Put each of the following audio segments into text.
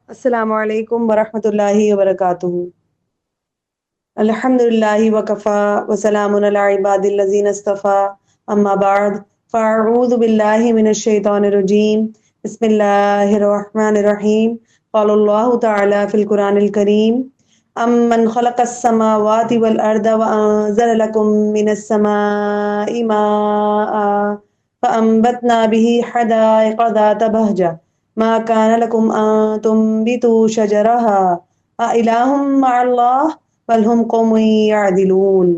السلام علیکم ورحمۃ اللہ وبرکاتہ۔ الحمدللہ وکفا وسلام علی عباد الذین اصطفیٰ، اما بعد فاعوذ باللہ من الشیطان الرجیم، بسم اللہ الرحمن الرحیم۔ قال اللہ تعالی فی القرآن الکریم، امن خلق السماوات والارض وانزل لکم من السماء ماء فانبتنا به حدائق ذات بہجہ ما كان لكم أن تنبتوا شجرها أإله مع الله بل هم قوم يعدلون۔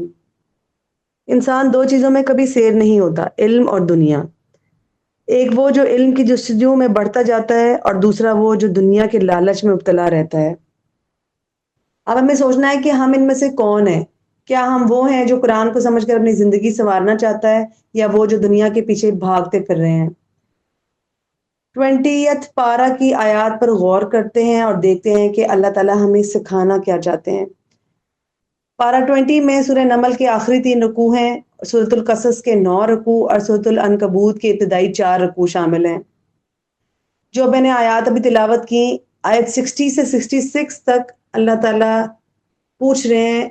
انسان دو چیزوں میں کبھی سیر نہیں ہوتا، علم اور دنیا۔ ایک وہ جو علم کی جستجو میں بڑھتا جاتا ہے، اور دوسرا وہ جو دنیا کے لالچ میں مبتلا رہتا ہے۔ اب ہمیں سوچنا ہے کہ ہم ان میں سے کون ہیں۔ کیا ہم وہ ہیں جو قرآن کو سمجھ کر اپنی زندگی سنوارنا چاہتا ہے، یا وہ جو دنیا کے پیچھے بھاگتے پھر رہے ہیں؟ 20 پارہ کی آیات پر غور کرتے ہیں اور دیکھتے ہیں کہ اللہ تعالیٰ ہمیں سکھانا کیا چاہتے ہیں۔ پارہ 20 میں سورہ نمل کے آخری 3 رکوع ہیں، سورۃ القصص کے 9 رکوع اور سورۃ العنکبوت کے ابتدائی 4 رکوع شامل ہیں۔ جو میں نے آیات ابھی تلاوت کی، آیت 60 سے 66 تک اللہ تعالیٰ پوچھ رہے ہیں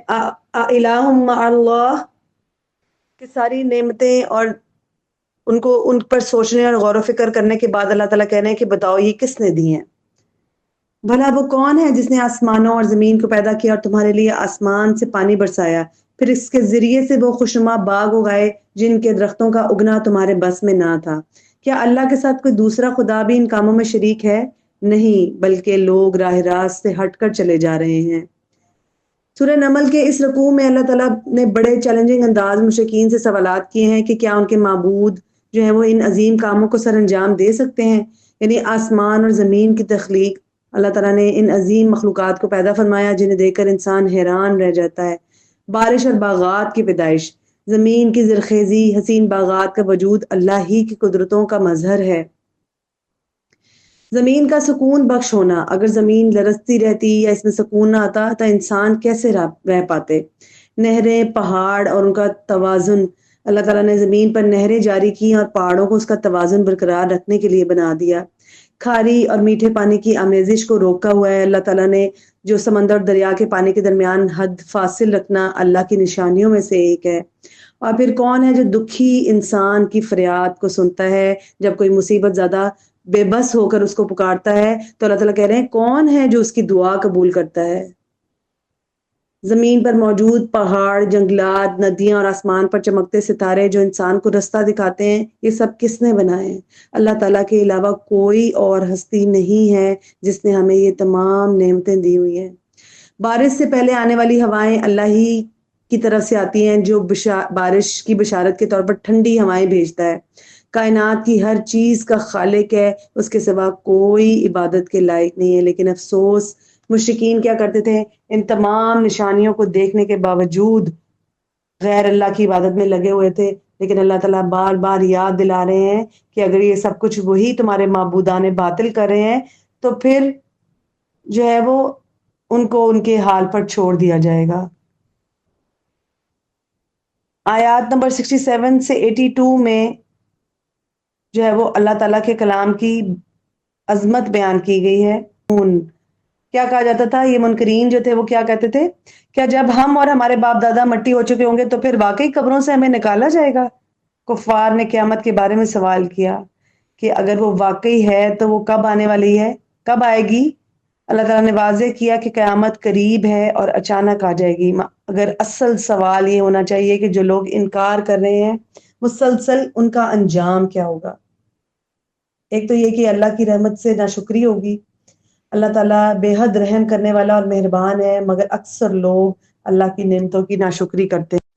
الہ مع اللہ، کہ ساری نعمتیں اور ان پر سوچنے اور غور و فکر کرنے کے بعد اللہ تعالیٰ کہہ رہے ہیں کہ بتاؤ یہ کس نے دی ہیں؟ بھلا وہ کون ہے جس نے آسمانوں اور زمین کو پیدا کیا اور تمہارے لیے آسمان سے پانی برسایا، پھر اس کے ذریعے سے وہ خوشنما باغ اگائے جن کے درختوں کا اگنا تمہارے بس میں نہ تھا۔ کیا اللہ کے ساتھ کوئی دوسرا خدا بھی ان کاموں میں شریک ہے؟ نہیں، بلکہ لوگ راہ راست سے ہٹ کر چلے جا رہے ہیں۔ سورہ نمل کے اس رکوع میں اللہ تعالیٰ نے بڑے چیلنجنگ انداز مشرکین سے سوالات کیے ہیں کہ کیا ان کے معبود جو ہیں وہ ان عظیم کاموں کو سر انجام دے سکتے ہیں، یعنی آسمان اور زمین کی تخلیق۔ اللہ تعالیٰ نے ان عظیم مخلوقات کو پیدا فرمایا جنہیں دیکھ کر انسان حیران رہ جاتا ہے۔ بارش اور باغات کی پیدائش، زمین کی زرخیزی، حسین باغات کا وجود اللہ ہی کی قدرتوں کا مظہر ہے۔ زمین کا سکون بخش ہونا، اگر زمین لرزتی رہتی یا اس میں سکون نہ آتا تو انسان کیسے رہ پاتے؟ نہریں، پہاڑ اور ان کا توازن، اللہ تعالیٰ نے زمین پر نہریں جاری کی اور پہاڑوں کو اس کا توازن برقرار رکھنے کے لیے بنا دیا۔ کھاری اور میٹھے پانی کی آمیزش کو روکا ہوا ہے اللہ تعالیٰ نے، جو سمندر اور دریا کے پانی کے درمیان حد فاصل رکھنا اللہ کی نشانیوں میں سے ایک ہے۔ اور پھر کون ہے جو دکھی انسان کی فریاد کو سنتا ہے؟ جب کوئی مصیبت زیادہ بے بس ہو کر اس کو پکارتا ہے تو اللہ تعالیٰ کہہ رہے ہیں کون ہے جو اس کی دعا قبول کرتا ہے؟ زمین پر موجود پہاڑ، جنگلات، ندیاں اور آسمان پر چمکتے ستارے جو انسان کو رستہ دکھاتے ہیں، یہ سب کس نے بنائے ہیں؟ اللہ تعالیٰ کے علاوہ کوئی اور ہستی نہیں ہے جس نے ہمیں یہ تمام نعمتیں دی ہوئی ہیں۔ بارش سے پہلے آنے والی ہوائیں اللہ ہی کی طرف سے آتی ہیں، جو بارش کی بشارت کے طور پر ٹھنڈی ہوائیں بھیجتا ہے۔ کائنات کی ہر چیز کا خالق ہے، اس کے سوا کوئی عبادت کے لائق نہیں ہے۔ لیکن افسوس، مشرکین کیا کرتے تھے؟ ان تمام نشانیوں کو دیکھنے کے باوجود غیر اللہ کی عبادت میں لگے ہوئے تھے۔ لیکن اللہ تعالیٰ بار بار یاد دلا رہے ہیں کہ اگر یہ سب کچھ وہی تمہارے معبودان باطل کر رہے ہیں تو پھر جو ہے وہ ان کو ان کے حال پر چھوڑ دیا جائے گا۔ آیات نمبر 67 سے 82 میں جو ہے وہ اللہ تعالیٰ کے کلام کی عظمت بیان کی گئی ہے۔ کیا کہا جاتا تھا؟ یہ منکرین جو تھے وہ کیا کہتے تھے؟ کیا جب ہم اور ہمارے باپ دادا مٹی ہو چکے ہوں گے تو پھر واقعی قبروں سے ہمیں نکالا جائے گا؟ کفار نے قیامت کے بارے میں سوال کیا کہ اگر وہ واقعی ہے تو وہ کب آنے والی ہے، کب آئے گی؟ اللہ تعالیٰ نے واضح کیا کہ قیامت قریب ہے اور اچانک آ جائے گی۔ اگر اصل سوال یہ ہونا چاہیے کہ جو لوگ انکار کر رہے ہیں مسلسل ان کا انجام کیا ہوگا؟ ایک تو یہ کہ اللہ کی رحمت سے ناشکری ہوگی۔ اللہ تعالیٰ بے حد رحم کرنے والا اور مہربان ہے، مگر اکثر لوگ اللہ کی نعمتوں کی ناشکری کرتے ہیں۔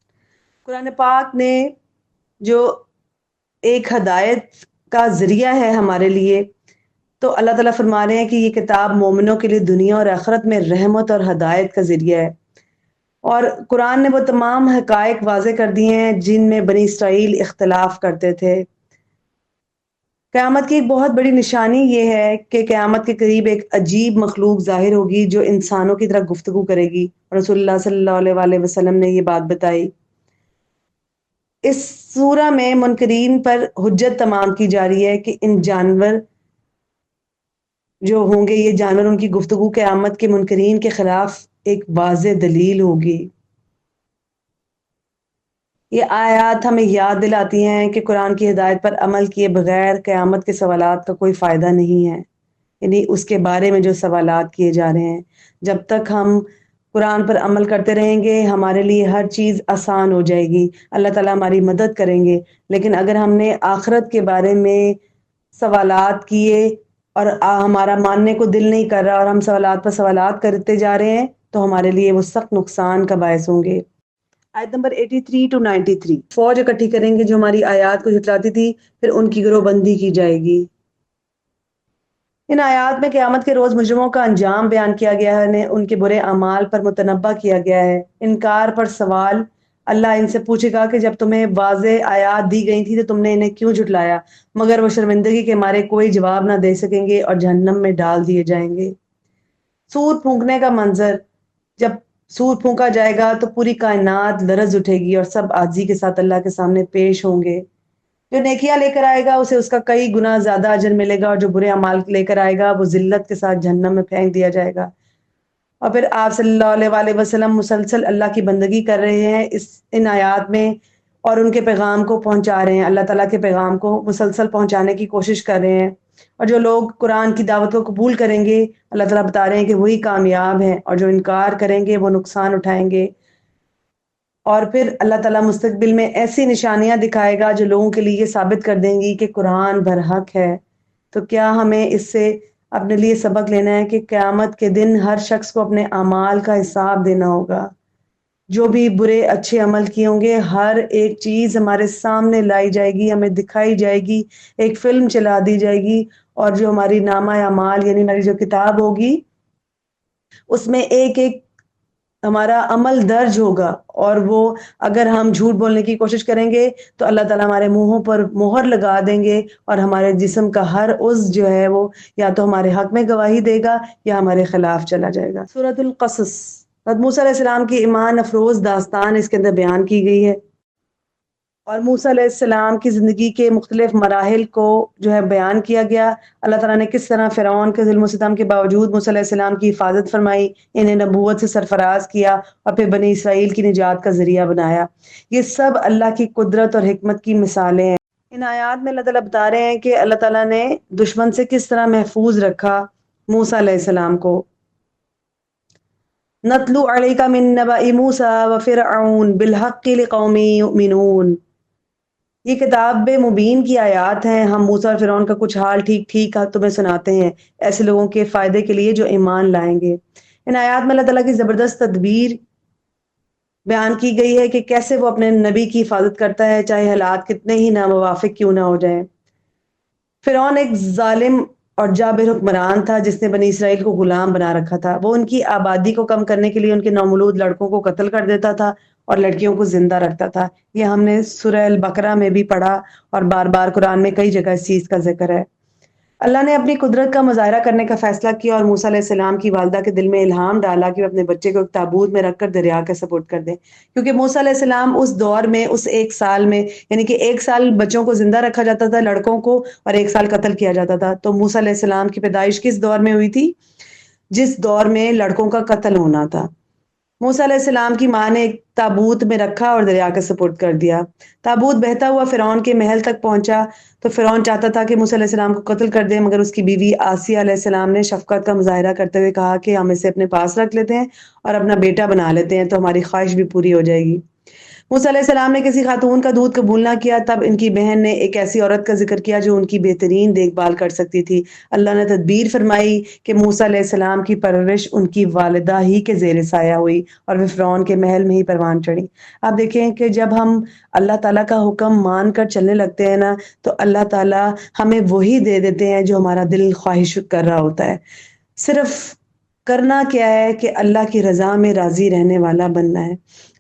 قرآن پاک نے جو ایک ہدایت کا ذریعہ ہے ہمارے لیے، تو اللہ تعالیٰ فرما رہے ہیں کہ یہ کتاب مومنوں کے لیے دنیا اور آخرت میں رحمت اور ہدایت کا ذریعہ ہے۔ اور قرآن نے وہ تمام حقائق واضح کر دیے ہیں جن میں بنی اسرائیل اختلاف کرتے تھے۔ قیامت کی ایک بہت بڑی نشانی یہ ہے کہ قیامت کے قریب ایک عجیب مخلوق ظاہر ہوگی جو انسانوں کی طرح گفتگو کرے گی، اور رسول اللہ صلی اللہ علیہ وآلہ وسلم نے یہ بات بتائی۔ اس سورہ میں منکرین پر حجت تمام کی جا رہی ہے کہ ان جانور جو ہوں گے یہ جانور، ان کی گفتگو قیامت کے منکرین کے خلاف ایک واضح دلیل ہوگی۔ یہ آیات ہمیں یاد دلاتی ہیں کہ قرآن کی ہدایت پر عمل کیے بغیر قیامت کے سوالات کا کوئی فائدہ نہیں ہے، یعنی اس کے بارے میں جو سوالات کیے جا رہے ہیں۔ جب تک ہم قرآن پر عمل کرتے رہیں گے ہمارے لیے ہر چیز آسان ہو جائے گی، اللہ تعالیٰ ہماری مدد کریں گے۔ لیکن اگر ہم نے آخرت کے بارے میں سوالات کیے اور ہمارا ماننے کو دل نہیں کر رہا اور ہم سوالات پر سوالات کرتے جا رہے ہیں تو ہمارے لیے وہ سخت نقصان کا باعث ہوں گے۔ آیت نمبر 83 to 93، فوج اکٹھی کریں گے جو ہماری آیات کو جھٹلاتی تھی، پھر ان کی گروہ بندی کی جائے گی۔ ان آیات میں قیامت کے روز مجرموں کا انجام بیان کیا گیا ہے، ان کے برے اعمال پر متنبہ کیا گیا ہے۔ انکار پر سوال، اللہ ان سے پوچھے گا کہ جب تمہیں واضح آیات دی گئی تھی تو تم نے انہیں کیوں جھٹلایا؟ مگر وہ شرمندگی کے مارے کوئی جواب نہ دے سکیں گے اور جہنم میں ڈال دیے جائیں گے۔ سور پھونکنے کا منظر، جب سور پھونکا جائے گا تو پوری کائنات لرز اٹھے گی اور سب عاجزی کے ساتھ اللہ کے سامنے پیش ہوں گے۔ جو نیکیاں لے کر آئے گا اسے اس کا کئی گنا زیادہ اجر ملے گا، اور جو برے اعمال لے کر آئے گا وہ ذلت کے ساتھ جہنم میں پھینک دیا جائے گا۔ اور پھر آپ صلی اللہ علیہ وآلہ وسلم مسلسل اللہ کی بندگی کر رہے ہیں ان آیات میں، اور ان کے پیغام کو پہنچا رہے ہیں، اللہ تعالیٰ کے پیغام کو مسلسل پہنچانے کی کوشش کر رہے ہیں۔ اور جو لوگ قرآن کی دعوت کو قبول کریں گے اللہ تعالیٰ بتا رہے ہیں کہ وہی کامیاب ہیں، اور جو انکار کریں گے وہ نقصان اٹھائیں گے۔ اور پھر اللہ تعالیٰ مستقبل میں ایسی نشانیاں دکھائے گا جو لوگوں کے لیے یہ ثابت کر دیں گی کہ قرآن برحق ہے۔ تو کیا ہمیں اس سے اپنے لیے سبق لینا ہے کہ قیامت کے دن ہر شخص کو اپنے اعمال کا حساب دینا ہوگا۔ جو بھی برے اچھے عمل کیے ہوں گے ہر ایک چیز ہمارے سامنے لائی جائے گی، ہمیں دکھائی جائے گی، ایک فلم چلا دی جائے گی، اور جو ہماری نامہ اعمال یعنی ہماری جو کتاب ہوگی اس میں ایک ایک ہمارا عمل درج ہوگا، اور وہ اگر ہم جھوٹ بولنے کی کوشش کریں گے تو اللہ تعالیٰ ہمارے منہوں پر مہر لگا دیں گے، اور ہمارے جسم کا ہر عضو جو ہے وہ یا تو ہمارے حق میں گواہی دے گا یا ہمارے خلاف چلا جائے گا۔ سورۃ القصص، حضرت موسیٰ علیہ السلام کی ایمان افروز داستان اس کے اندر بیان کی گئی ہے، اور موسیٰ علیہ السلام کی زندگی کے مختلف مراحل کو جو ہے بیان کیا گیا۔ اللہ تعالیٰ نے کس طرح فرعون کے ظلم و ستم کے باوجود موسیٰ علیہ السلام کی حفاظت فرمائی، انہیں نبوت سے سرفراز کیا، اور پھر بنی اسرائیل کی نجات کا ذریعہ بنایا۔ یہ سب اللہ کی قدرت اور حکمت کی مثالیں ہیں۔ ان آیات میں اللہ تعالیٰ بتا رہے ہیں کہ اللہ تعالیٰ نے دشمن سے کس طرح محفوظ رکھا موسیٰ علیہ السلام کو۔ نتلو علیک من نبأ موسیٰ وفرعون بالحق لقوم یؤمنون، یہ کتاب مبین کی آیات ہیں، ہم موسیٰ اور فرعون کا کچھ حال ٹھیک ٹھیک تمہیں سناتے ہیں ایسے لوگوں کے فائدے کے لیے جو ایمان لائیں گے۔ ان آیات میں اللہ تعالیٰ کی زبردست تدبیر بیان کی گئی ہے کہ کیسے وہ اپنے نبی کی حفاظت کرتا ہے چاہے حالات کتنے ہی ناموافق کیوں نہ ہو جائیں۔ فرعون ایک ظالم اور جابر حکمران تھا جس نے بنی اسرائیل کو غلام بنا رکھا تھا۔ وہ ان کی آبادی کو کم کرنے کے لیے ان کے نومولود لڑکوں کو قتل کر دیتا تھا اور لڑکیوں کو زندہ رکھتا تھا۔ یہ ہم نے سورہ البقرہ میں بھی پڑھا، اور بار بار قرآن میں کئی جگہ اس چیز کا ذکر ہے۔ اللہ نے اپنی قدرت کا مظاہرہ کرنے کا فیصلہ کیا اور موسیٰ علیہ السلام کی والدہ کے دل میں الہام ڈالا کہ وہ اپنے بچے کو ایک تابوت میں رکھ کر دریا کے سپرد کر دیں، کیونکہ موسیٰ علیہ السلام اس دور میں اس ایک سال میں، یعنی کہ ایک سال بچوں کو زندہ رکھا جاتا تھا لڑکوں کو، اور ایک سال قتل کیا جاتا تھا۔ تو موسیٰ علیہ السلام کی پیدائش کس دور میں ہوئی تھی؟ جس دور میں لڑکوں کا قتل ہونا تھا۔ موسیٰ علیہ السلام کی ماں نے ایک تابوت میں رکھا اور دریا کے سپرد کر دیا۔ تابوت بہتا ہوا فرعون کے محل تک پہنچا تو فرعون چاہتا تھا کہ موسیٰ علیہ السلام کو قتل کر دے، مگر اس کی بیوی آسیہ علیہ السلام نے شفقت کا مظاہرہ کرتے ہوئے کہا کہ ہم اسے اپنے پاس رکھ لیتے ہیں اور اپنا بیٹا بنا لیتے ہیں تو ہماری خواہش بھی پوری ہو جائے گی۔ موسیٰ علیہ السلام نے کسی خاتون کا دودھ قبول نہ کیا، تب ان کی بہن نے ایک ایسی عورت کا ذکر کیا جو ان کی بہترین دیکھ بھال کر سکتی تھی۔ اللہ نے تدبیر فرمائی کہ موسیٰ علیہ السلام کی پرورش ان کی والدہ ہی کے زیر سایہ ہوئی اور وہ فرعون کے محل میں ہی پروان چڑھی۔ آپ دیکھیں کہ جب ہم اللہ تعالیٰ کا حکم مان کر چلنے لگتے ہیں نا تو اللہ تعالیٰ ہمیں وہی دے دیتے ہیں جو ہمارا دل خواہش کر رہا ہوتا ہے۔ صرف کرنا کیا ہے کہ اللہ کی رضا میں راضی رہنے والا بننا ہے۔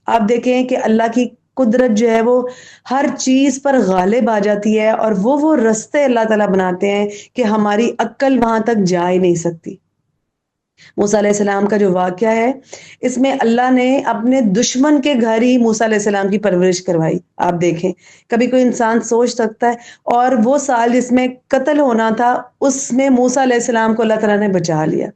آپ دیکھیں کہ اللہ کی قدرت جو ہے وہ ہر چیز پر غالب آ جاتی ہے، اور وہ رستے اللہ تعالیٰ بناتے ہیں کہ ہماری عقل وہاں تک جا ہی نہیں سکتی۔ موسیٰ علیہ السلام کا جو واقعہ ہے اس میں اللہ نے اپنے دشمن کے گھر ہی موسیٰ علیہ السلام کی پرورش کروائی. آپ دیکھیں کبھی کوئی انسان سوچ سکتا ہے، اور وہ سال جس میں قتل ہونا تھا اس میں موسیٰ علیہ السلام کو اللہ تعالیٰ نے بچا لیا.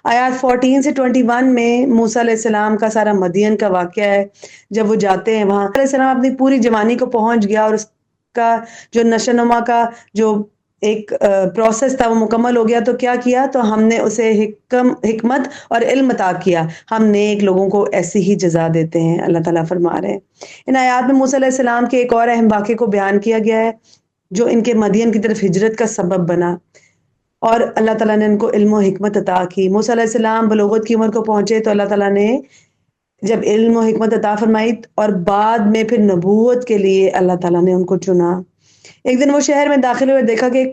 آیات 14 سے 21 میں موسیٰ علیہ السلام کا سارا مدین کا واقعہ ہے. جب وہ جاتے ہیں وہاں علیہ السلام اپنی پوری جوانی کو پہنچ گیا، اور اس کا جو نشو نما کا جو ایک پروسیس تھا وہ مکمل ہو گیا. تو کیا کیا؟ تو ہم نے اسے حکمت اور علم عطا کیا. ہم نیک لوگوں کو ایسی ہی جزا دیتے ہیں، اللہ تعالیٰ فرما رہے ہیں. ان آیات میں موسیٰ علیہ السلام کے ایک اور اہم واقعے کو بیان کیا گیا ہے جو ان کے مدین کی طرف ہجرت کا سبب بنا، اور اللہ تعالیٰ نے ان کو علم و حکمت عطا کی. موسیٰ علیہ السلام بلوغت کی عمر کو پہنچے تو اللہ تعالیٰ نے جب علم و حکمت عطا فرمائی اور بعد میں پھر نبوت کے لیے اللہ تعالیٰ نے ان کو چنا. ایک دن وہ شہر میں داخل ہوئے، دیکھا کہ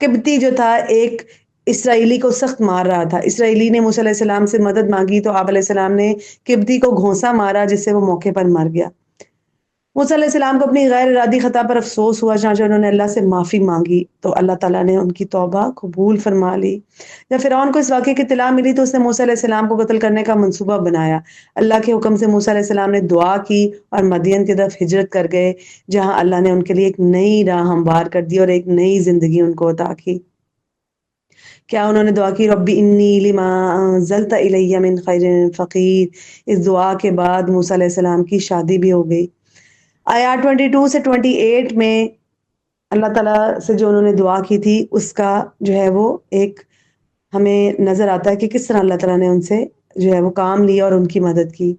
قبطی جو تھا ایک اسرائیلی کو سخت مار رہا تھا. اسرائیلی نے موسیٰ علیہ السلام سے مدد مانگی تو آپ علیہ السلام نے قبطی کو گھونسا مارا جس سے وہ موقع پر مر گیا. موسیٰ علیہ السلام کو اپنی غیر ارادی خطا پر افسوس ہوا، چنانچہ انہوں نے اللہ سے معافی مانگی تو اللہ تعالیٰ نے ان کی توبہ قبول فرما لی. جب فرعون کو اس واقعے کی اطلاع ملی تو اس نے موسیٰ علیہ السلام کو قتل کرنے کا منصوبہ بنایا. اللہ کے حکم سے موسیٰ علیہ السلام نے دعا کی اور مدین کی طرف ہجرت کر گئے، جہاں اللہ نے ان کے لیے ایک نئی راہ ہموار کر دی اور ایک نئی زندگی ان کو عطا کی. کیا انہوں نے دعا کی؟ ربی انی لما انزلت الی من خیر فقیر. اس دعا کے بعد موسیٰ علیہ السلام کی شادی بھی ہو گئی. آیات 22 سے 28 میں اللہ تعالیٰ سے جو انہوں نے دعا کی تھی اس کا جو ہے وہ ایک ہمیں نظر آتا ہے کہ کس طرح اللہ تعالیٰ نے ان سے جو ہے وہ کام لیا اور ان کی مدد کی.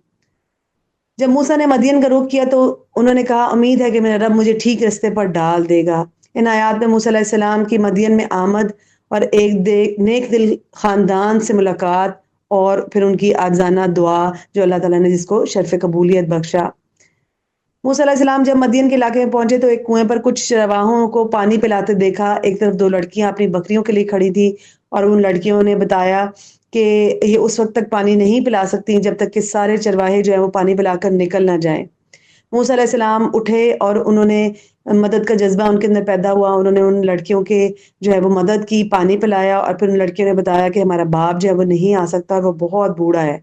جب موسیٰ نے مدین کا رخ کیا تو انہوں نے کہا امید ہے کہ میرا رب مجھے ٹھیک رستے پر ڈال دے گا. ان آیات میں موسیٰ علیہ السلام کی مدین میں آمد اور ایک نیک دل خاندان سے ملاقات اور پھر ان کی عاجزانہ دعا جو اللہ تعالیٰ نے جس کو شرف قبولیت بخشا. موسیٰ علیہ السلام جب مدین کے علاقے میں پہنچے تو ایک کنویں پر کچھ چرواہوں کو پانی پلاتے دیکھا. ایک طرف دو لڑکیاں اپنی بکریوں کے لیے کھڑی تھی اور ان لڑکیوں نے بتایا کہ یہ اس وقت تک پانی نہیں پلا سکتی جب تک کہ سارے چرواہے جو ہیں وہ پانی پلا کر نکل نہ جائیں. موسیٰ علیہ السلام اٹھے اور انہوں نے مدد کا جذبہ ان کے اندر پیدا ہوا. انہوں نے ان لڑکیوں کے جو ہے وہ مدد کی، پانی پلایا، اور پھر ان لڑکیوں نے بتایا کہ ہمارا باپ جو ہے وہ نہیں آ سکتا اور وہ بہت بوڑھا ہے.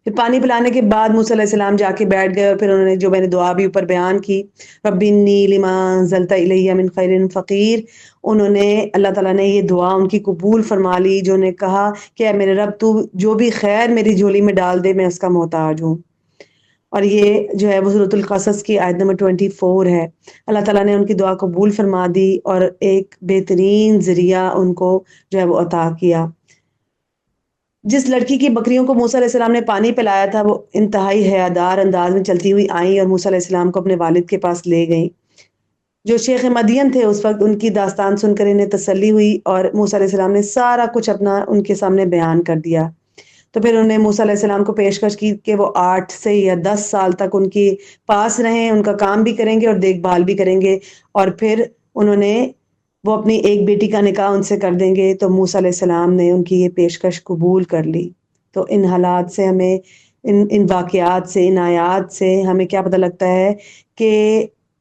پھر پانی پلانے کے بعد موسیٰ علیہ السلام جا کے بیٹھ گئے اور پھر انہوں نے جو میں نے دعا بھی اوپر بیان کی، رب انی لما انزلت الی من خیر فقیر. انہوں نے اللہ تعالیٰ نے یہ دعا ان کی قبول فرما لی، جو نے کہا کہ اے میرے رب تو جو بھی خیر میری جھولی میں ڈال دے میں اس کا محتاج ہوں. اور یہ جو ہے وہ سورۃ القصص کی آیت نمبر 24 ہے. اللہ تعالیٰ نے ان کی دعا قبول فرما دی اور ایک بہترین ذریعہ ان کو جو ہے وہ عطا کیا. جس لڑکی کی بکریوں کو موسیٰ علیہ السلام نے پانی پلایا تھا وہ انتہائی حیادار انداز میں چلتی ہوئی آئیں اور موسیٰ علیہ السلام کو اپنے والد کے پاس لے گئیں. جو شیخ مدین تھے اس وقت ان کی داستان سن کر انہیں تسلی ہوئی اور موسیٰ علیہ السلام نے سارا کچھ اپنا ان کے سامنے بیان کر دیا. تو پھر انہوں نے موسیٰ علیہ السلام کو پیشکش کی کہ وہ 8 سے یا 10 سال تک ان کے پاس رہیں، ان کا کام بھی کریں گے اور دیکھ بھال بھی کریں گے، اور پھر انہوں نے وہ اپنی ایک بیٹی کا نکاح ان سے کر دیں گے. تو موسیٰ علیہ السلام نے ان کی یہ پیشکش قبول کر لی. تو ان حالات سے ہمیں ان واقعات سے، ان آیات سے ہمیں کیا پتہ لگتا ہے کہ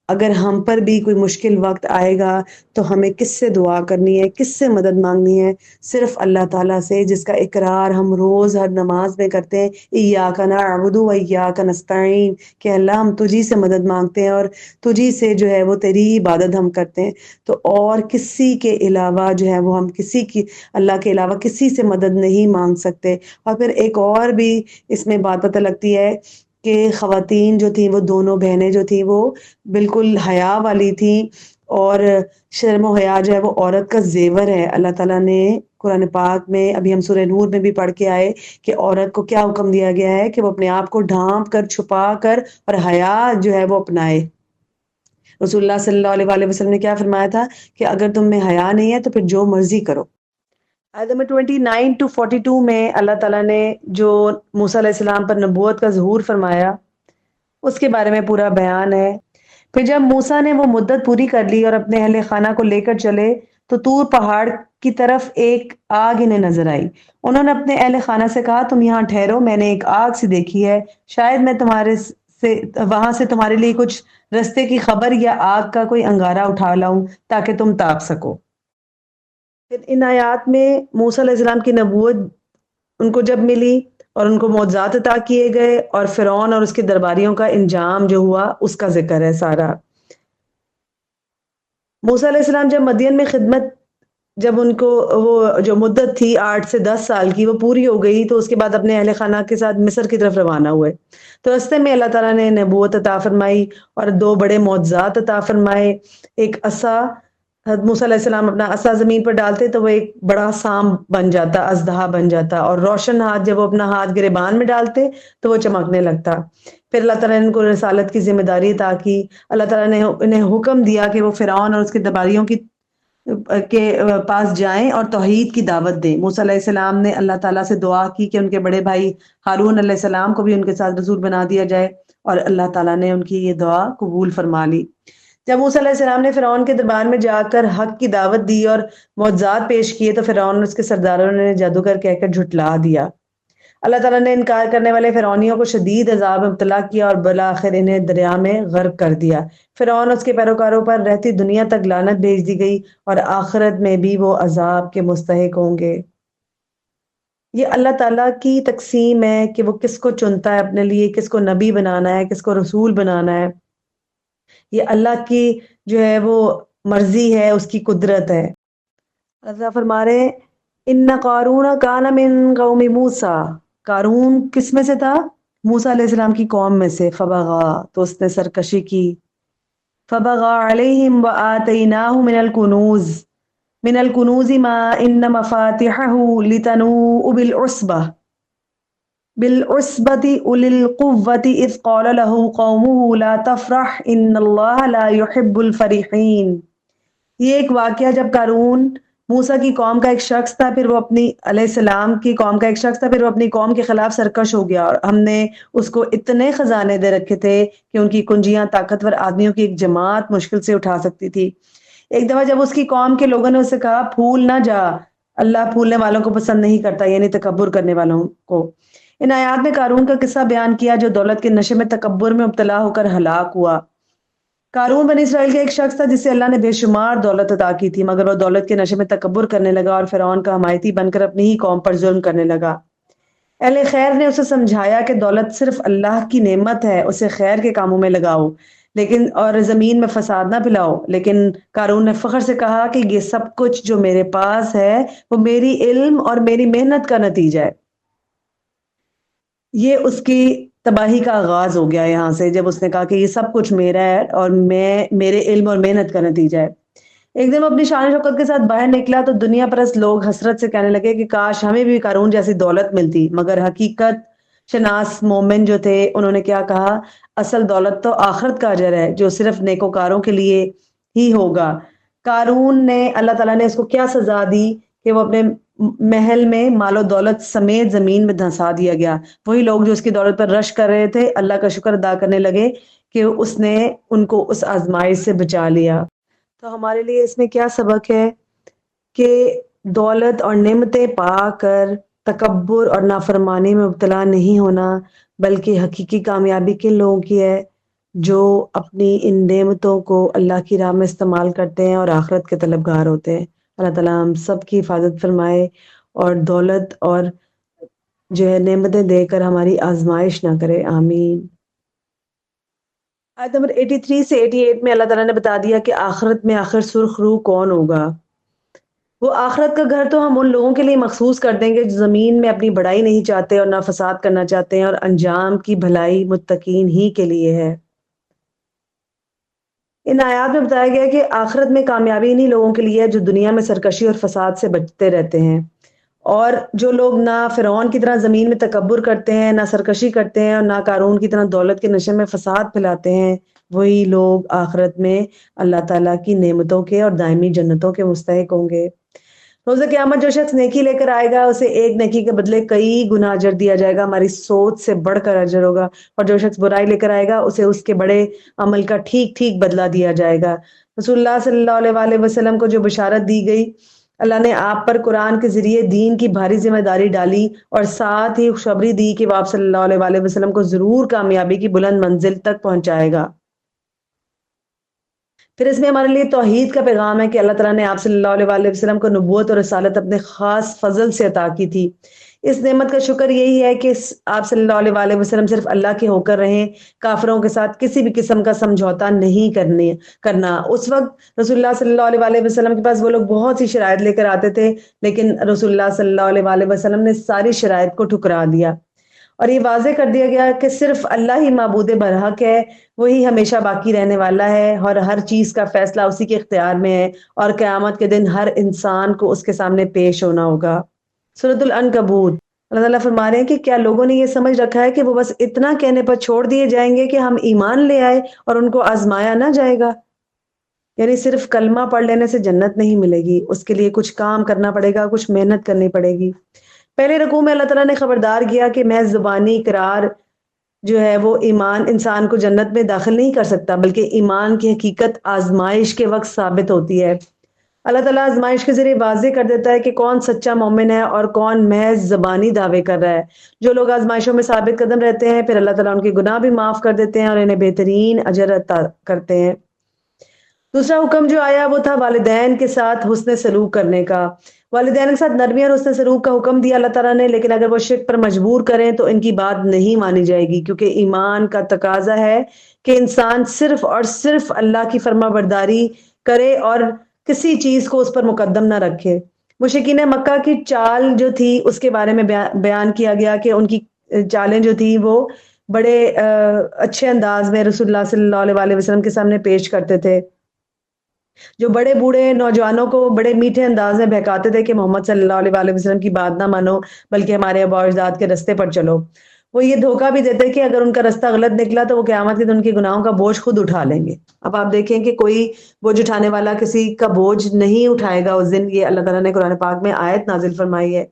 اگر ہم پر بھی کوئی مشکل وقت آئے گا تو ہمیں کس سے دعا کرنی ہے، کس سے مدد مانگنی ہے؟ صرف اللہ تعالیٰ سے، جس کا اقرار ہم روز ہر نماز میں کرتے ہیں، ایاک نعبد و ایاک نستعین، کہ اللہ ہم تجھی سے مدد مانگتے ہیں اور تجھی سے جو ہے وہ تیری عبادت ہم کرتے ہیں. تو اور کسی کے علاوہ جو ہے وہ ہم کسی کی اللہ کے علاوہ کسی سے مدد نہیں مانگ سکتے. اور پھر ایک اور بھی اس میں بات پتہ لگتی ہے کہ خواتین جو تھیں، وہ دونوں بہنیں جو تھیں وہ بالکل حیا والی تھیں، اور شرم و حیا جو ہے وہ عورت کا زیور ہے. اللہ تعالیٰ نے قرآن پاک میں، ابھی ہم سورہ نور میں بھی پڑھ کے آئے کہ عورت کو کیا حکم دیا گیا ہے کہ وہ اپنے آپ کو ڈھانپ کر، چھپا کر اور حیا جو ہے وہ اپنائے. رسول اللہ صلی اللہ علیہ وآلہ وسلم نے کیا فرمایا تھا کہ اگر تم میں حیا نہیں ہے تو پھر جو مرضی کرو. آیت نمبر 29 to 42 میں اللہ تعالیٰ نے جو موسیٰ علیہ السلام پر نبوت کا ظہور فرمایا اس کے بارے میں پورا بیان ہے. پھر جب موسیٰ نے وہ مدت پوری کر لی اور اپنے اہل خانہ کو لے کر چلے تو طور پہاڑ کی طرف ایک آگ انہیں نظر آئی. انہوں نے اپنے اہل خانہ سے کہا تم یہاں ٹھہرو، میں نے ایک آگ سی دیکھی ہے، شاید میں تمہارے سے وہاں سے تمہارے لیے کچھ رستے کی خبر یا آگ کا کوئی انگارہ اٹھا لاؤں تاکہ تم تاپ سکو. پھر ان آیات میں موسیٰ علیہ السلام کی نبوت ان کو جب ملی اور ان کو معجزات عطا کیے گئے اور فرعون اور اس کے درباریوں کا انجام جو ہوا اس کا ذکر ہے سارا۔ موسیٰ علیہ السلام جب مدین میں خدمت، جب ان کو وہ جو مدت تھی 8 سے 10 سال کی وہ پوری ہو گئی تو اس کے بعد اپنے اہل خانہ کے ساتھ مصر کی طرف روانہ ہوئے، تو رستے میں اللہ تعالیٰ نے نبوت عطا فرمائی اور 2 بڑے معجزات عطا فرمائے۔ ایک عصا، حضرت موسیٰ علیہ السلام اپنا عصا زمین پر ڈالتے تو وہ ایک بڑا سام بن جاتا، اژدہا بن جاتا، اور روشن ہاتھ جب وہ اپنا ہاتھ گریبان میں ڈالتے تو وہ چمکنے لگتا۔ پھر اللہ تعالیٰ نے ان کو رسالت کی ذمہ داری عطا کی۔ اللہ تعالیٰ نے انہیں حکم دیا کہ وہ فرعون اور اس کے درباریوں کے پاس جائیں اور توحید کی دعوت دیں۔ موسیٰ علیہ السلام نے اللہ تعالیٰ سے دعا کی کہ ان کے بڑے بھائی ہارون علیہ السلام کو بھی ان کے ساتھ رسول بنا دیا جائے، اور اللہ تعالیٰ نے ان کی یہ دعا قبول فرما لی۔ جب موسیٰ علیہ السلام نے فرعون کے دربار میں جا کر حق کی دعوت دی اور معجزات پیش کیے تو فرعون اور اس کے سرداروں نے جادوگر کہہ کر جھٹلا دیا۔ اللہ تعالیٰ نے انکار کرنے والے فرعونیوں کو شدید عذاب میں مبتلا کیا اور بالآخر انہیں دریا میں غرق کر دیا۔ فرعون اور اس کے پیروکاروں پر رہتی دنیا تک لعنت بھیج دی گئی اور آخرت میں بھی وہ عذاب کے مستحق ہوں گے۔ یہ اللہ تعالیٰ کی تقسیم ہے کہ وہ کس کو چنتا ہے اپنے لیے، کس کو نبی بنانا ہے، کس کو رسول بنانا ہے۔ یہ اللہ کی جو ہے وہ مرضی ہے، اس کی قدرت ہے۔ اللہ تعالیٰ فرما رہے ہیں ان قارون کان من قوم موسیٰ، قارون کس میں سے تھا؟ موسیٰ علیہ السلام کی قوم میں سے۔ فبغا، تو اس نے سرکشی کی۔ فبغا علیہم وآتیناہ من الکنوز ما ان مفاتحہ لتنوء بالعصبة أولي القوة إذ قال له قومه لا تفرح إن الله لا يحب الفرحين۔ یہ ایک واقعہ جب قارون موسیٰ کی قوم کا ایک شخص تھا، پھر وہ اپنی علیہ السلام کی قوم کا ایک شخص تھا، پھر وہ اپنی قوم کے خلاف سرکش ہو گیا، اور ہم نے اس کو اتنے خزانے دے رکھے تھے کہ ان کی کنجیاں طاقتور آدمیوں کی ایک جماعت مشکل سے اٹھا سکتی تھی۔ ایک دفعہ جب اس کی قوم کے لوگوں نے اسے کہا پھول نہ جا، اللہ پھولنے والوں کو پسند نہیں کرتا، یعنی تکبر کرنے والوں کو۔ ان آیات میں قارون کا قصہ بیان کیا جو دولت کے نشے میں تکبر میں مبتلا ہو کر ہلاک ہوا۔ قارون بنی اسرائیل کا ایک شخص تھا جسے اللہ نے بے شمار دولت عطا کی تھی، مگر وہ دولت کے نشے میں تکبر کرنے لگا اور فرعون کا حمایتی بن کر اپنی ہی قوم پر ظلم کرنے لگا۔ اہل خیر نے اسے سمجھایا کہ دولت صرف اللہ کی نعمت ہے، اسے خیر کے کاموں میں لگاؤ لیکن اور زمین میں فساد نہ پھیلاؤ، لیکن قارون نے فخر سے کہا کہ یہ سب کچھ جو میرے پاس ہے وہ میری علم اور میری محنت کا نتیجہ ہے۔ یہ اس کی تباہی کا آغاز ہو گیا یہاں سے، جب اس نے کہا کہ یہ سب کچھ میرا ہے اور میرے علم اور محنت کا نتیجہ ہے۔ ایک دن وہ اپنی شان و شوکت کے ساتھ باہر نکلا تو دنیا پرست لوگ حسرت سے کہنے لگے کہ کاش ہمیں بھی قارون جیسی دولت ملتی، مگر حقیقت شناس مومن جو تھے انہوں نے کیا کہا؟ اصل دولت تو آخرت کا اجر ہے جو صرف نیکوکاروں کے لیے ہی ہوگا۔ قارون نے اللہ تعالیٰ نے اس کو کیا سزا دی کہ وہ اپنے محل میں مال و دولت سمیت زمین میں دھنسا دیا گیا۔ وہی لوگ جو اس کی دولت پر رش کر رہے تھے اللہ کا شکر ادا کرنے لگے کہ اس نے ان کو اس آزمائش سے بچا لیا۔ تو ہمارے لیے اس میں کیا سبق ہے کہ دولت اور نعمتیں پا کر تکبر اور نافرمانی میں مبتلا نہیں ہونا، بلکہ حقیقی کامیابی کن لوگوں کی ہے؟ جو اپنی ان نعمتوں کو اللہ کی راہ میں استعمال کرتے ہیں اور آخرت کے طلبگار ہوتے ہیں۔ اللہ تعالیٰ ہم سب کی حفاظت فرمائے اور دولت اور جو ہے نعمتیں دے کر ہماری آزمائش نہ کرے، آمین۔ آیت نمبر 83 سے 88 میں اللہ تعالیٰ نے بتا دیا کہ آخرت میں آخر سرخ روح کون ہوگا۔ وہ آخرت کا گھر تو ہم ان لوگوں کے لیے مخصوص کر دیں گے جو زمین میں اپنی بڑائی نہیں چاہتے اور نہ فساد کرنا چاہتے ہیں، اور انجام کی بھلائی متقین ہی کے لیے ہے۔ ان آیات میں بتایا گیا کہ آخرت میں کامیابی انہی لوگوں کے لیے ہے جو دنیا میں سرکشی اور فساد سے بچتے رہتے ہیں، اور جو لوگ نہ فرعون کی طرح زمین میں تکبر کرتے ہیں، نہ سرکشی کرتے ہیں، اور نہ قارون کی طرح دولت کے نشے میں فساد پھیلاتے ہیں، وہی لوگ آخرت میں اللہ تعالیٰ کی نعمتوں کے اور دائمی جنتوں کے مستحق ہوں گے۔ روز قیامت جو شخص نیکی لے کر آئے گا اسے ایک نیکی کے بدلے کئی گنا اجر دیا جائے گا، ہماری سوچ سے بڑھ کر اجر ہوگا، اور جو شخص برائی لے کر آئے گا اسے اس کے بڑے عمل کا ٹھیک ٹھیک بدلہ دیا جائے گا۔ رسول اللہ صلی اللہ علیہ وآلہ وسلم کو جو بشارت دی گئی، اللہ نے آپ پر قرآن کے ذریعے دین کی بھاری ذمہ داری ڈالی اور ساتھ ہی خوشخبری دی کہ وہ آپ صلی اللہ علیہ وآلہ وسلم کو ضرور کامیابی کی بلند منزل تک پہنچائے گا۔ پھر اس میں ہمارے لیے توحید کا پیغام ہے کہ اللہ تعالیٰ نے آپ صلی اللہ علیہ وآلہ وسلم کو نبوت اور رسالت اپنے خاص فضل سے عطا کی تھی۔ اس نعمت کا شکر یہی ہے کہ آپ صلی اللہ علیہ وآلہ وسلم صرف اللہ کے ہو کر رہیں، کافروں کے ساتھ کسی بھی قسم کا سمجھوتا نہیں کرنا۔ اس وقت رسول اللہ صلی اللہ علیہ وآلہ وسلم کے پاس وہ لوگ بہت سی شرائط لے کر آتے تھے، لیکن رسول اللہ صلی اللہ علیہ وآلہ وسلم نے ساری شرائط کو ٹھکرا دیا، اور یہ واضح کر دیا گیا کہ صرف اللہ ہی معبود برحق ہے، وہی ہمیشہ باقی رہنے والا ہے، اور ہر چیز کا فیصلہ اسی کے اختیار میں ہے، اور قیامت کے دن ہر انسان کو اس کے سامنے پیش ہونا ہوگا۔ سورۃ العنکبوت۔ اللہ تعالیٰ فرما رہے ہیں کہ کیا لوگوں نے یہ سمجھ رکھا ہے کہ وہ بس اتنا کہنے پر چھوڑ دیے جائیں گے کہ ہم ایمان لے آئے اور ان کو آزمایا نہ جائے گا؟ یعنی صرف کلمہ پڑھ لینے سے جنت نہیں ملے گی، اس کے لیے کچھ کام کرنا پڑے گا، کچھ محنت کرنی پڑے گی۔ پہلے رکوع میں اللہ تعالیٰ نے خبردار کیا کہ محض زبانی اقرار جو ہے وہ ایمان انسان کو جنت میں داخل نہیں کر سکتا، بلکہ ایمان کی حقیقت آزمائش کے وقت ثابت ہوتی ہے۔ اللہ تعالیٰ آزمائش کے ذریعے واضح کر دیتا ہے کہ کون سچا مومن ہے اور کون محض زبانی دعوے کر رہا ہے۔ جو لوگ آزمائشوں میں ثابت قدم رہتے ہیں، پھر اللہ تعالیٰ ان کے گناہ بھی معاف کر دیتے ہیں اور انہیں بہترین اجر عطا کرتے ہیں۔ دوسرا حکم جو آیا وہ تھا والدین کے ساتھ حسن سلوک کرنے کا۔ والدین کے ساتھ نرمی اور حسن سلوک کا حکم دیا اللہ تعالیٰ نے، لیکن اگر وہ شرک پر مجبور کریں تو ان کی بات نہیں مانی جائے گی، کیونکہ ایمان کا تقاضا ہے کہ انسان صرف اور صرف اللہ کی فرما برداری کرے اور کسی چیز کو اس پر مقدم نہ رکھے۔ مشرکین مکہ کی چال جو تھی اس کے بارے میں بیان کیا گیا کہ ان کی چالیں جو تھی وہ بڑے اچھے انداز میں رسول اللہ صلی اللہ علیہ وآلہ وسلم کے سامنے پیش کرتے تھے، جو بڑے بوڑھے نوجوانوں کو بڑے میٹھے انداز میں بہکاتے تھے کہ محمد صلی اللہ علیہ وآلہ وسلم کی بات نہ مانو، بلکہ ہمارے آباء و اجداد کے رستے پر چلو۔ وہ یہ دھوکہ بھی دیتے کہ اگر ان کا رستہ غلط نکلا تو وہ قیامت کے دن ان کے گناہوں کا بوجھ خود اٹھا لیں گے۔ اب آپ دیکھیں کہ کوئی بوجھ اٹھانے والا کسی کا بوجھ نہیں اٹھائے گا اس دن، یہ اللہ تعالیٰ نے قرآن پاک میں آیت نازل فرمائی ہے۔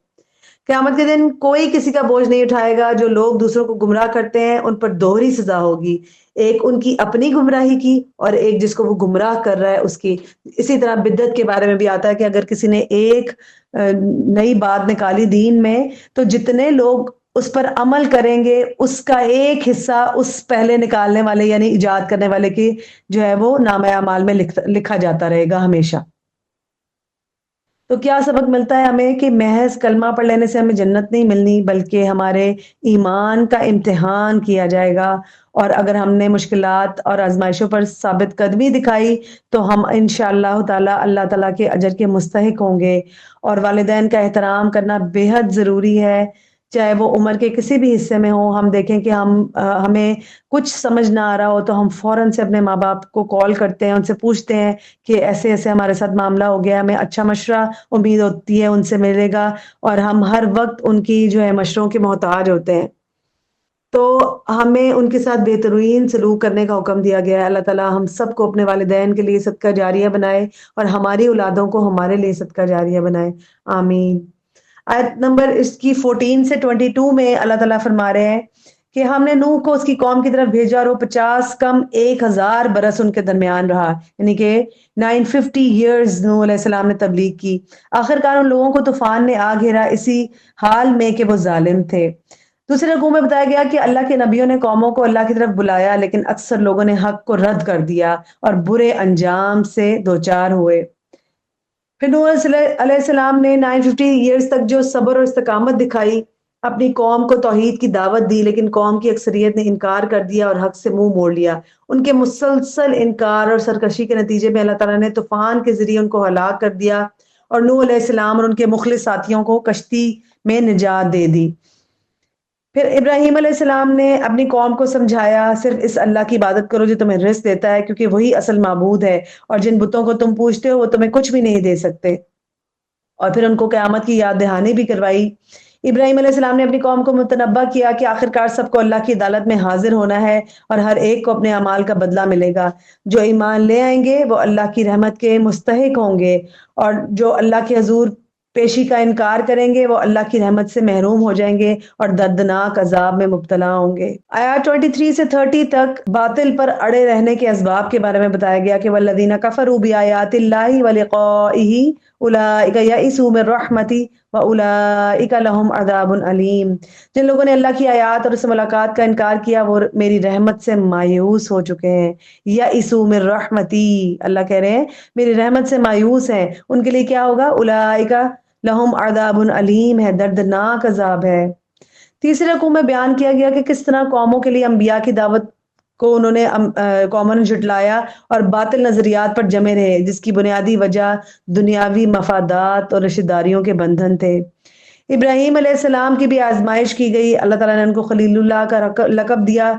قیامت کے دن کوئی کسی کا بوجھ نہیں اٹھائے گا۔ جو لوگ دوسروں کو گمراہ کرتے ہیں ان پر دوہری سزا ہوگی، ایک ان کی اپنی گمراہی کی اور ایک جس کو وہ گمراہ کر رہا ہے اس کی۔ اسی طرح بدعت کے بارے میں بھی آتا ہے کہ اگر کسی نے ایک نئی بات نکالی دین میں تو جتنے لوگ اس پر عمل کریں گے اس کا ایک حصہ اس پہلے نکالنے والے یعنی ایجاد کرنے والے کی جو ہے وہ نامہ اعمال میں لکھا جاتا رہے گا ہمیشہ۔ تو کیا سبق ملتا ہے ہمیں کہ محض کلمہ پڑھ لینے سے ہمیں جنت نہیں ملنی، بلکہ ہمارے ایمان کا امتحان کیا جائے گا، اور اگر ہم نے مشکلات اور آزمائشوں پر ثابت قدمی دکھائی تو ہم انشاءاللہ تعالی اللہ تعالیٰ کے اجر کے مستحق ہوں گے۔ اور والدین کا احترام کرنا بے حد ضروری ہے، چاہے وہ عمر کے کسی بھی حصے میں ہو۔ ہم دیکھیں کہ ہمیں کچھ سمجھ نہ آ رہا ہو تو ہم فوراً سے اپنے ماں باپ کو کال کرتے ہیں، ان سے پوچھتے ہیں کہ ایسے ایسے ہمارے ساتھ معاملہ ہو گیا، ہمیں اچھا مشورہ امید ہوتی ہے ان سے ملے گا، اور ہم ہر وقت ان کی جو ہے مشوروں کے محتاج ہوتے ہیں۔ تو ہمیں ان کے ساتھ بہترین سلوک کرنے کا حکم دیا گیا ہے۔ اللہ تعالیٰ ہم سب کو اپنے والدین کے لیے صدقہ جاریہ بنائے اور ہماری اولادوں کو ہمارے لیے صدقہ جاریہ بنائے، آمین۔ آیت نمبر اس کی 14 سے 22 میں اللہ تعالیٰ فرما رہے ہیں کہ ہم نے نوح کو اس کی قوم کی طرف بھیجا اور وہ 50 کم 1000 برس ان کے درمیان رہا، یعنی کہ 950 ایئرز نوح علیہ السلام نے تبلیغ کی۔ آخرکار ان لوگوں کو طوفان نے آ گھیرا اسی حال میں کہ وہ ظالم تھے۔ دوسرے رکوع میں بتایا گیا کہ اللہ کے نبیوں نے قوموں کو اللہ کی طرف بلایا، لیکن اکثر لوگوں نے حق کو رد کر دیا اور برے انجام سے دوچار ہوئے۔ پھر نوح علیہ السلام نے 950 ایئرز تک جو صبر اور استقامت دکھائی، اپنی قوم کو توحید کی دعوت دی، لیکن قوم کی اکثریت نے انکار کر دیا اور حق سے منہ موڑ لیا۔ ان کے مسلسل انکار اور سرکشی کے نتیجے میں اللہ تعالیٰ نے طوفان کے ذریعے ان کو ہلاک کر دیا، اور نوح علیہ السلام اور ان کے مخلص ساتھیوں کو کشتی میں نجات دے دی۔ پھر ابراہیم علیہ السلام نے اپنی قوم کو سمجھایا، صرف اس اللہ کی عبادت کرو جو تمہیں رزق دیتا ہے، کیونکہ وہی اصل معبود ہے، اور جن بتوں کو تم پوجتے ہو وہ تمہیں کچھ بھی نہیں دے سکتے۔ اور پھر ان کو قیامت کی یاد دہانی بھی کروائی۔ ابراہیم علیہ السلام نے اپنی قوم کو متنبہ کیا کہ آخرکار سب کو اللہ کی عدالت میں حاضر ہونا ہے اور ہر ایک کو اپنے اعمال کا بدلہ ملے گا۔ جو ایمان لے آئیں گے وہ اللہ کی رحمت کے مستحق ہوں گے، اور جو اللہ کے حضور پیشی کا انکار کریں گے وہ اللہ کی رحمت سے محروم ہو جائیں گے اور دردناک عذاب میں مبتلا ہوں گے۔ آیات 23 سے 30 تک باطل پر اڑے رہنے کے اسباب کے بارے میں بتایا گیا کہ والذین کفروا بآیات اللہ ولقائہ اولئک یئسوا من رحمتی وَأُولَٰئِكَ لَهُمْ عَذَابٌ أَلِيمٌ۔ جن لوگوں نے اللہ کی آیات اور اس سے ملاقات کا انکار کیا وہ میری رحمت سے مایوس ہو چکے ہیں۔ یئسوا من رحمتی، اللہ کہہ رہے ہیں میری رحمت سے مایوس ہیں، ان کے لیے کیا ہوگا؟ اولئک لہم عذاب علیم ہے، دردناک عذاب ہے۔ تیسرے رکوع میں بیان کیا گیا کہ کس طرح قوموں کے لیے انبیاء کی دعوت کو انہوں نے قوموں نے جھٹلایا اور باطل نظریات پر جمے رہے، جس کی بنیادی وجہ دنیاوی مفادات اور رشتہ داریوں کے بندھن تھے۔ ابراہیم علیہ السلام کی بھی آزمائش کی گئی، اللہ تعالیٰ نے ان کو خلیل اللہ کا لقب دیا۔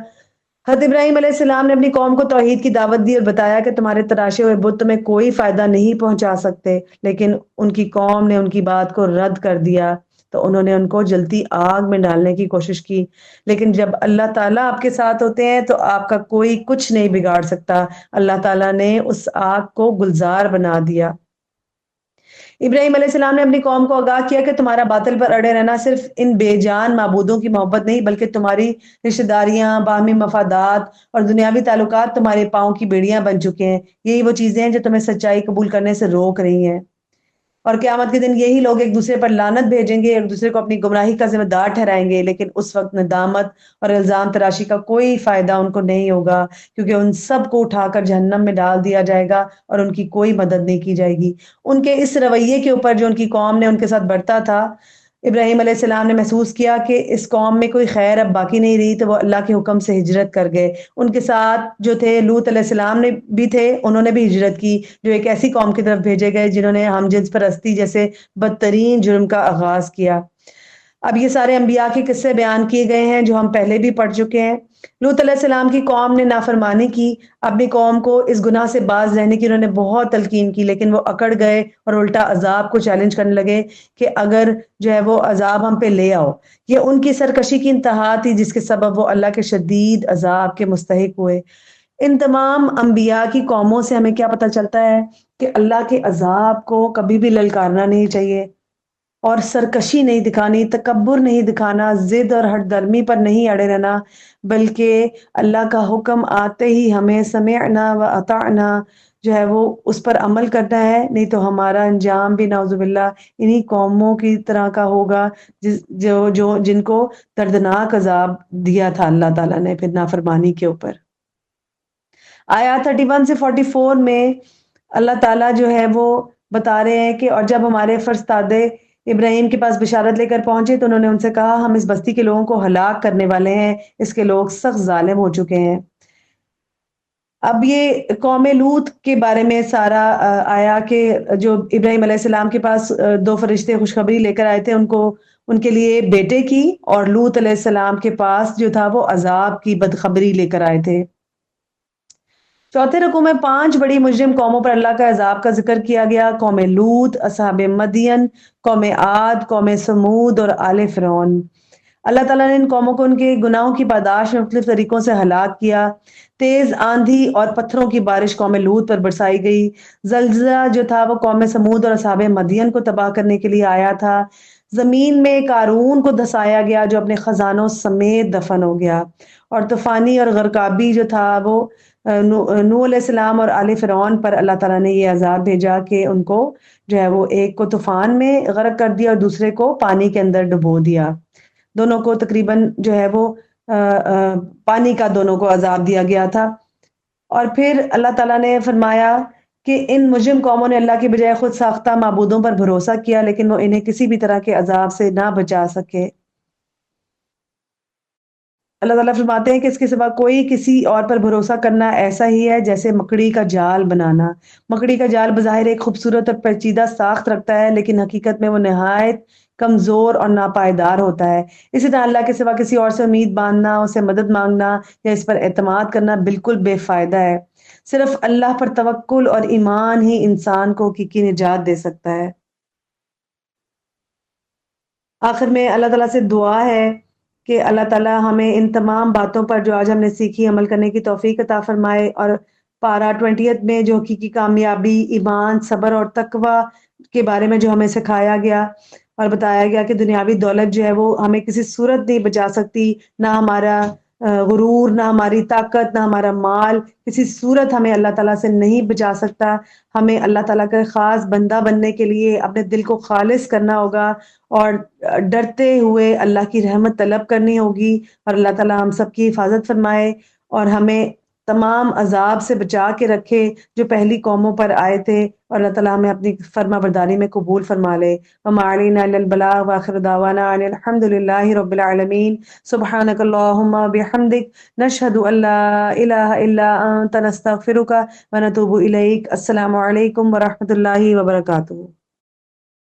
حضرت ابراہیم علیہ السلام نے اپنی قوم کو توحید کی دعوت دی اور بتایا کہ تمہارے تراشے ہوئے بت تمہیں کوئی فائدہ نہیں پہنچا سکتے، لیکن ان کی قوم نے ان کی بات کو رد کر دیا تو انہوں نے ان کو جلتی آگ میں ڈالنے کی کوشش کی۔ لیکن جب اللہ تعالیٰ آپ کے ساتھ ہوتے ہیں تو آپ کا کوئی کچھ نہیں بگاڑ سکتا۔ اللہ تعالیٰ نے اس آگ کو گلزار بنا دیا۔ ابراہیم علیہ السلام نے اپنی قوم کو آگاہ کیا کہ تمہارا باطل پر اڑے رہنا صرف ان بے جان معبودوں کی محبت نہیں بلکہ تمہاری رشتہ داریاں، باہمی مفادات اور دنیاوی تعلقات تمہارے پاؤں کی بیڑیاں بن چکے ہیں۔ یہی وہ چیزیں ہیں جو تمہیں سچائی قبول کرنے سے روک رہی ہیں، اور قیامت کے دن یہی لوگ ایک دوسرے پر لعنت بھیجیں گے، ایک دوسرے کو اپنی گمراہی کا ذمہ دار ٹھہرائیں گے، لیکن اس وقت ندامت اور الزام تراشی کا کوئی فائدہ ان کو نہیں ہوگا، کیونکہ ان سب کو اٹھا کر جہنم میں ڈال دیا جائے گا اور ان کی کوئی مدد نہیں کی جائے گی۔ ان کے اس رویے کے اوپر جو ان کی قوم نے ان کے ساتھ برتا تھا، ابراہیم علیہ السلام نے محسوس کیا کہ اس قوم میں کوئی خیر اب باقی نہیں رہی، تو وہ اللہ کے حکم سے ہجرت کر گئے۔ ان کے ساتھ جو تھے لوط علیہ السلام نے بھی تھے، انہوں نے بھی ہجرت کی، جو ایک ایسی قوم کی طرف بھیجے گئے جنہوں نے ہم جنس پرستی جیسے بدترین جرم کا آغاز کیا۔ اب یہ سارے انبیاء کے قصے بیان کیے گئے ہیں جو ہم پہلے بھی پڑھ چکے ہیں۔ لوط علیہ السلام کی قوم نے نافرمانی کی، اپنی قوم کو اس گناہ سے باز رہنے کی انہوں نے بہت تلقین کی، لیکن وہ اکڑ گئے اور الٹا عذاب کو چیلنج کرنے لگے کہ اگر جو ہے وہ عذاب ہم پہ لے آؤ۔ یہ ان کی سرکشی کی انتہا تھی جس کے سبب وہ اللہ کے شدید عذاب کے مستحق ہوئے۔ ان تمام انبیاء کی قوموں سے ہمیں کیا پتہ چلتا ہے کہ اللہ کے عذاب کو کبھی بھی للکارنا نہیں چاہیے، اور سرکشی نہیں دکھانی، تکبر نہیں دکھانا، ضد اور ہٹ درمی پر نہیں اڑے رہنا، بلکہ اللہ کا حکم آتے ہی ہمیں سمعنا و اطعنا جو ہے وہ اس پر عمل کرنا ہے، نہیں تو ہمارا انجام بھی نعوذ باللہ انہی قوموں کی طرح کا ہوگا جن کو دردناک عذاب دیا تھا اللہ تعالیٰ نے پھر نافرمانی کے اوپر۔ آیات 31 سے 44 میں اللہ تعالیٰ جو ہے وہ بتا رہے ہیں کہ اور جب ہمارے فرزندے ابراہیم کے پاس بشارت لے کر پہنچے تو انہوں نے ان سے کہا ہم اس بستی کے لوگوں کو ہلاک کرنے والے ہیں، اس کے لوگ سخت ظالم ہو چکے ہیں۔ اب یہ قوم لوط کے بارے میں سارا آیا کہ جو ابراہیم علیہ السلام کے پاس دو فرشتے خوشخبری لے کر آئے تھے، ان کے لیے بیٹے کی، اور لوط علیہ السلام کے پاس جو تھا وہ عذاب کی بدخبری لے کر آئے تھے۔ چوتھے رکوع میں 5 بڑی مجرم قوموں پر اللہ کا عذاب کا ذکر کیا گیا: قوم لوط، اصحاب مدین، قوم عاد، قوم سمود اور آل فرعون۔ اللہ تعالیٰ نے ان قوموں کو ان کے گناہوں کی پاداش میں مختلف طریقوں سے ہلاک کیا۔ تیز آندھی اور پتھروں کی بارش قوم لوط پر برسائی گئی۔ زلزلہ جو تھا وہ قوم سمود اور اصحاب مدین کو تباہ کرنے کے لیے آیا تھا۔ زمین میں قارون کو دھسایا گیا جو اپنے خزانوں سمیت دفن ہو گیا، اور طوفانی اور غرقابی جو تھا وہ نوح علیہ السلام اور آل فرعون پر اللہ تعالیٰ نے یہ عذاب بھیجا کہ ان کو جو ہے وہ ایک کو طوفان میں غرق کر دیا اور دوسرے کو پانی کے اندر ڈبو دیا۔ دونوں کو تقریباً جو ہے وہ پانی کا دونوں کو عذاب دیا گیا تھا۔ اور پھر اللہ تعالیٰ نے فرمایا کہ ان مجرم قوموں نے اللہ کی بجائے خود ساختہ معبودوں پر بھروسہ کیا، لیکن وہ انہیں کسی بھی طرح کے عذاب سے نہ بچا سکے۔ اللہ تعالیٰ فرماتے ہیں کہ اس کے سوا کوئی کسی اور پر بھروسہ کرنا ایسا ہی ہے جیسے مکڑی کا جال بنانا۔ مکڑی کا جال بظاہر ایک خوبصورت اور پیچیدہ ساخت رکھتا ہے، لیکن حقیقت میں وہ نہایت کمزور اور ناپائیدار ہوتا ہے۔ اسی طرح اللہ کے سوا کسی اور سے امید باندھنا، اسے مدد مانگنا یا اس پر اعتماد کرنا بالکل بے فائدہ ہے۔ صرف اللہ پر توکل اور ایمان ہی انسان کو حقیقی نجات دے سکتا ہے۔ آخر میں اللہ تعالیٰ سے دعا ہے کہ اللہ تعالیٰ ہمیں ان تمام باتوں پر جو آج ہم نے سیکھی عمل کرنے کی توفیق عطا فرمائے، اور پارہ 20 میں جو حقیقی کامیابی، ایمان، صبر اور تقوی کے بارے میں جو ہمیں سکھایا گیا اور بتایا گیا کہ دنیاوی دولت جو ہے وہ ہمیں کسی صورت نہیں بچا سکتی، نہ ہمارا غرور، نہ ہماری طاقت، نہ ہمارا مال کسی صورت ہمیں اللہ تعالیٰ سے نہیں بچا سکتا۔ ہمیں اللہ تعالیٰ کا خاص بندہ بننے کے لیے اپنے دل کو خالص کرنا ہوگا اور ڈرتے ہوئے اللہ کی رحمت طلب کرنی ہوگی، اور اللہ تعالیٰ ہم سب کی حفاظت فرمائے اور ہمیں تمام عذاب سے بچا کے رکھے جو پہلی قوموں پر آئے تھے، اور اللہ تعالیٰ ہمیں اپنی فرما برداری میں قبول فرما لے۔ وما علینا الا البلاغ وآخر دعوانا ان الحمد للہ رب العالمین۔ سبحانک اللہم بحمدک نشہد ان لا الہ الا انت نستغفرک ونتوب الیک۔ السلام علیکم ورحمۃ اللہ وبرکاتہ۔